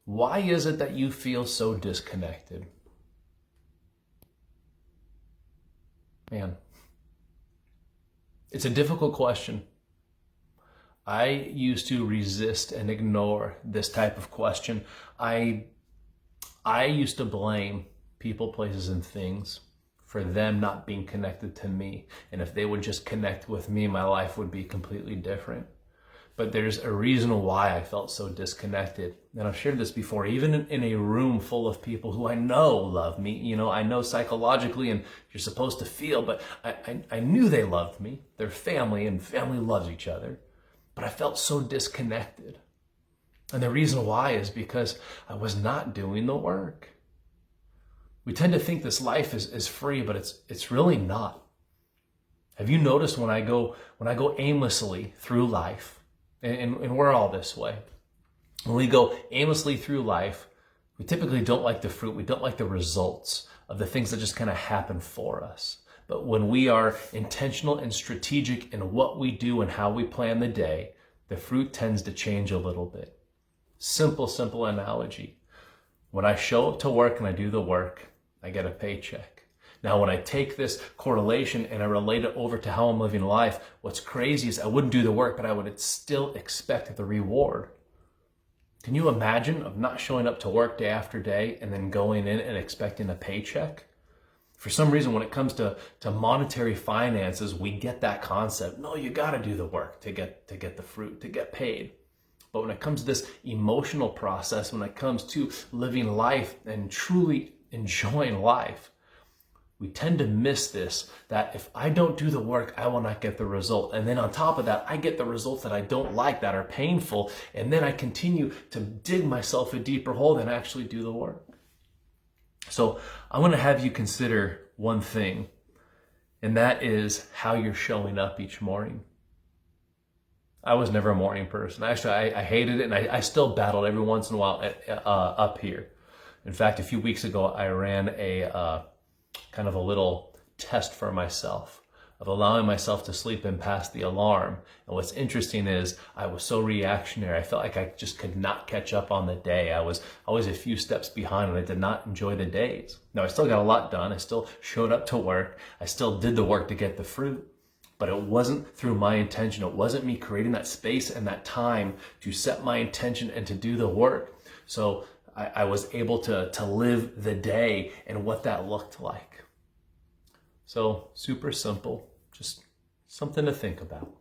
Why is it that you feel so disconnected? Man, it's a difficult question. I used to resist and ignore this type of question. I used to blame people, places, and things for them not being connected to me. And if they would just connect with me, my life would be completely different. But there's a reason why I felt so disconnected. And I've shared this before, even in a room full of people who I know love me, I know psychologically and you're supposed to feel, but I knew they loved me. They're family and family loves each other. But I felt so disconnected. And the reason why is because I was not doing the work. We tend to think this life is free, but it's really not. Have you noticed when I go aimlessly through life, and we're all this way, when we go aimlessly through life, we typically don't like the fruit, we don't like the results of the things that just kind of happen for us. But when we are intentional and strategic in what we do and how we plan the day, the fruit tends to change a little bit. Simple analogy. When I show up to work and I do the work, I get a paycheck. Now, when I take this correlation and I relate it over to how I'm living life, what's crazy is I wouldn't do the work, but I would still expect the reward. Can you imagine of not showing up to work day after day and then going in and expecting a paycheck? For some reason, when it comes to monetary finances, we get that concept. No, you got to do the work to get the fruit, to get paid. But when it comes to this emotional process, when it comes to living life and truly enjoying life, we tend to miss this, that if I don't do the work, I will not get the result. And then on top of that, I get the results that I don't like, that are painful. And then I continue to dig myself a deeper hole than actually do the work. So I'm going to have you consider one thing, and that is how you're showing up each morning. I was never a morning person. Actually, I hated it, and I still battled every once in a while up here. In fact, a few weeks ago, I ran a kind of a little test for myself of allowing myself to sleep in past the alarm. And what's interesting is I was so reactionary. I felt like I just could not catch up on the day. I was always a few steps behind, and I did not enjoy the days. Now, I still got a lot done. I still showed up to work. I still did the work to get the fruit. But it wasn't through my intention. It wasn't me creating that space and that time to set my intention and to do the work. So I was able to live the day and what that looked like. So super simple, just something to think about.